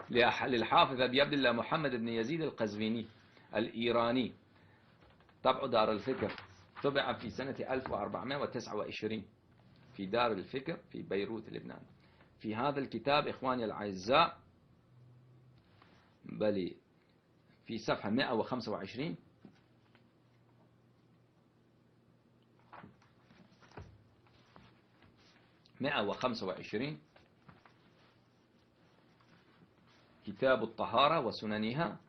للحافظ أبي عبد الله محمد بن يزيد القزويني الإيراني، طبع دار الفكر، طبع في سنة 1429 في دار الفكر في بيروت لبنان. في هذا الكتاب إخواني الأعزاء بل في صفحة 125 كتاب الطهارة وسننها،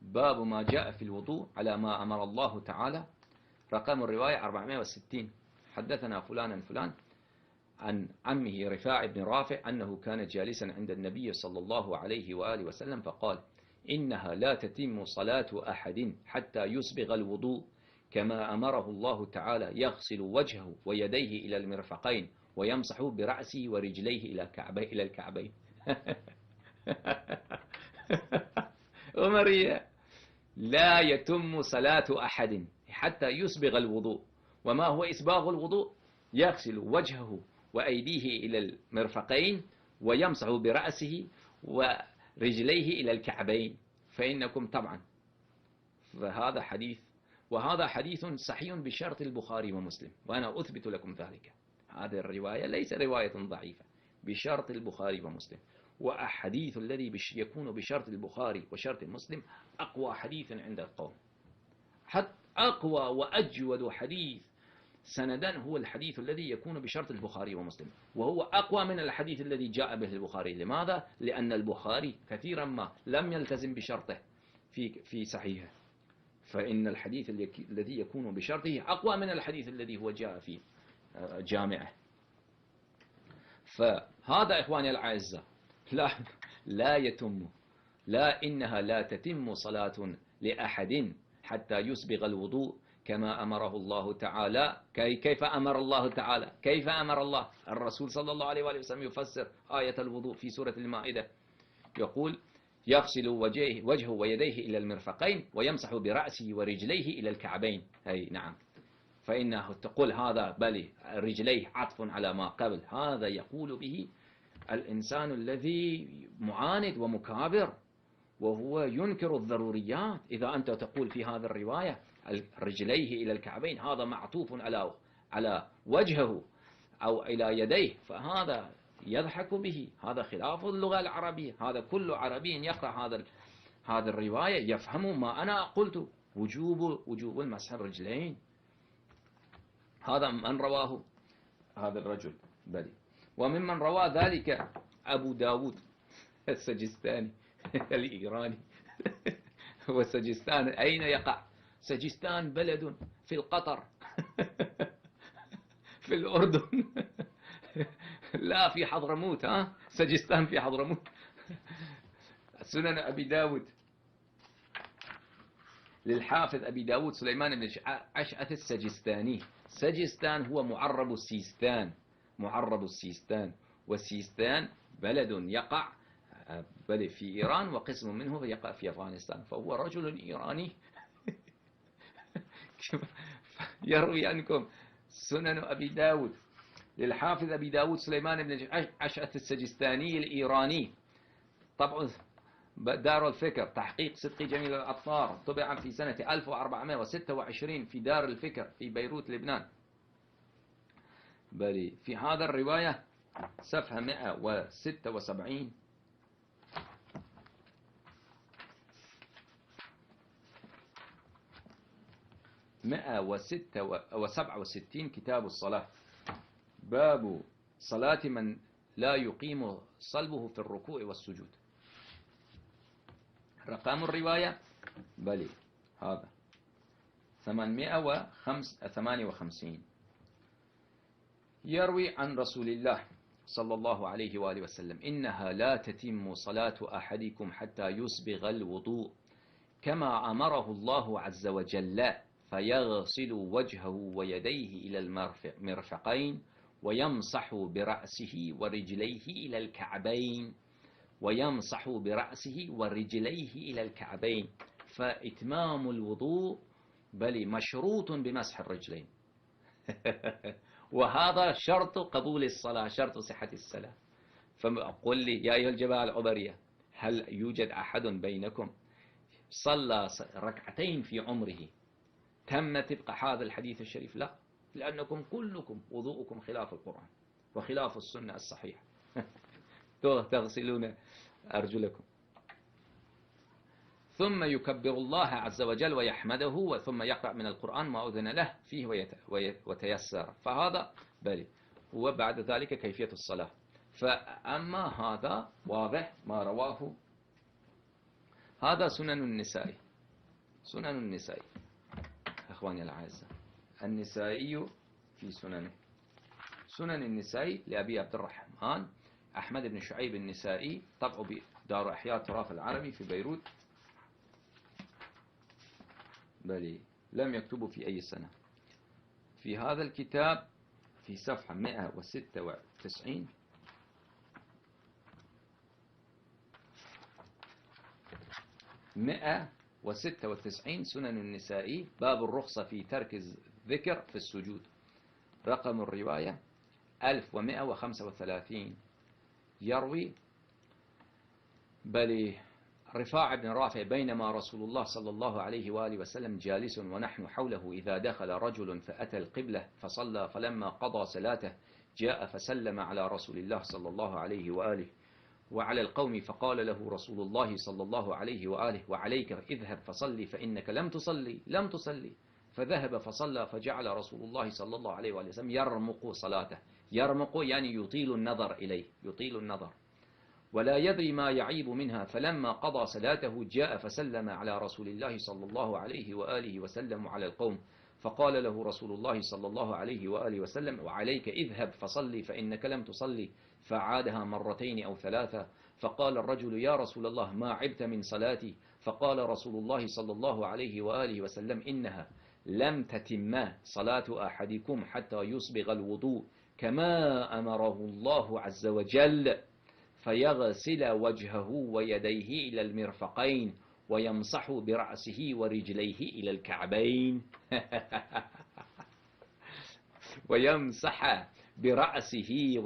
باب ما جاء في الوضوء على ما أمر الله تعالى، رقم الرواية 460. حدثنا فلان فلان عن عمه رفاع بن رافع أنه كان جالسا عند النبي صلى الله عليه وآله وسلم فقال: إنها لا تتم صلاة أحد حتى يسبغ الوضوء كما أمره الله تعالى، يغسل وجهه ويديه إلى المرفقين ويمسح برأسه ورجليه إلى الكعبين. أمرية لا يتم صلاة أحد حتى يسبغ الوضوء. وما هو إسباغ الوضوء؟ يغسل وجهه وأيديه إلى المرفقين ويمسح برأسه ورجليه إلى الكعبين. فإنكم طبعا فهذا حديث، وهذا حديث صحيح بشرط البخاري ومسلم، وأنا أثبت لكم ذلك. هذه الرواية ليس رواية ضعيفة، بشرط البخاري ومسلم. وأحاديث الذي يكون بشرط البخاري وشرط مسلم أقوى حديث عند القوم، حتى أقوى وأجود حديث سندا هو الحديث الذي يكون بشرط البخاري ومسلم، وهو أقوى من الحديث الذي جاء به البخاري. لماذا؟ لأن البخاري كثيرا ما لم يلتزم بشرطه في صحيحه، فإن الحديث الذي يكون بشرطه أقوى من الحديث الذي هو جاء في جامعه. فهذا إخواني الأعزاء لا يتم، لا إنها لا تتم صلاة لأحد حتى يسبغ الوضوء كما أمره الله تعالى. كيف أمر الله تعالى؟ كيف أمر الله؟ الرسول صلى الله عليه وآله وسلم يفسر آية الوضوء في سورة المائدة، يقول: يغسل وجهه ويديه إلى المرفقين ويمسح برأسه ورجليه إلى الكعبين. أي نعم، فإنه تقول هذا بل رجليه عطف على ما قبل. هذا يقول به الإنسان الذي معاند ومكابر وهو ينكر الضروريات. إذا أنت تقول في هذا الرواية رجليه إلى الكعبين، هذا معطوف على وجهه أو إلى يديه، فهذا يضحك به، هذا خلاف اللغة العربية. هذا كل عربي يقرأ هذا الرواية يفهم ما أنا قلت، وجوب المسح الرجلين. هذا من رواه هذا الرجل بلي. وممن روى ذلك أبو داود السجستاني الإيراني. والسجستان أين يقع؟ سجستان بلد في القطر في الأردن، لا في حضرموت. سجستان في حضرموت. سنن أبي داود للحافظ أبي داود سليمان بن أشعث السجستاني. سجستان هو معرب السيستان، والسيستان بلد يقع في إيران، وقسم منه يقع في أفغانستان. فهو رجل إيراني يروي عنكم سنن أبي داود للحافظ أبي داود سليمان بن أشعث السجستاني الإيراني، طبع دار الفكر، تحقيق صدقي جميل الأطفار، طبع في سنة 1426 في دار الفكر في بيروت لبنان. بل في هذا الرواية صفحة 176 167 كتاب الصلاة، باب صلاة من لا يقيم صلبه في الركوع والسجود. رقم الرواية بلي هذا 858. يروي عن رسول الله صلى الله عليه وآله وسلم: إنها لا تتم صلاة أحدكم حتى يسبغ الوضوء كما أمره الله عز وجل، فيغسل وجهه ويديه إلى المرفقين ويمسح برأسه ورجليه إلى الكعبين، ويمسح برأسه ورجليه إلى الكعبين. فإتمام الوضوء بل مشروط بمسح الرجلين. وهذا شرط قبول الصلاة، شرط صحة الصلاة. فقل لي يا أيها الجماعة العبرية، هل يوجد أحد بينكم صلى ركعتين في عمره تم تبقى هذا الحديث الشريف؟ لا، لأنكم كلكم وضوءكم خلاف القرآن وخلاف السنة الصحيحة. تغسلون أرجلكم. ثم يكبر الله عز وجل ويحمده، وثم يقرأ من القرآن ما أذن له فيه وتيسر، فهذا بلي. وبعد ذلك كيفية الصلاة. فأما هذا واضح ما رواه، هذا سنن النسائي. سنن النسائي أخواني الأعزاء، النسائي في سننه. سنن النسائي لأبي عبد الرحمن أحمد بن شعيب النسائي، طبع بدار أحياء التراث العربي في بيروت، بل لم يكتبوا في أي سنة. في هذا الكتاب في صفحة 196 196 سنن النسائي، باب الرخصة في ترك الذكر في السجود، رقم الرواية 1135. يروي بل رفاعة بن رافع: بينما رسول الله صلى الله عليه وآله وسلم جالس ونحن حوله إذا دخل رجل فأتى القبلة فصلى، فلما قضى صلاته جاء فسلم على رسول الله صلى الله عليه وآله وعلى القوم، فقال له رسول الله صلى الله عليه وآله: وعليك اذهب فصلي فإنك لم تصلي. فذهب فصلى، فجعل رسول الله صلى الله عليه وآله وسلم يرمق صلاته. يرمق يعني يطيل النظر إليه، يطيل النظر، ولا يدري ما يعيب منها. فلما قضى صلاته جاء فسلم على رسول الله صلى الله عليه وآله وسلم على القوم، فقال له رسول الله صلى الله عليه وآله وسلم: وعليك اذهب فصلي فإنك لم تصلي. فعادها مرتين أو ثلاثة. فقال الرجل: يا رسول الله ما عبت من صلاتي؟ فقال رسول الله صلى الله عليه وآله وسلم: إنها لم تتم صلاة أحدكم حتى يصبغ الوضوء كما أمره الله عز وجل، فيغسل وجهه ويديه إلى المرفقين ويمسح برأسه ورجليه إلى الكعبين. ويمسح برأسه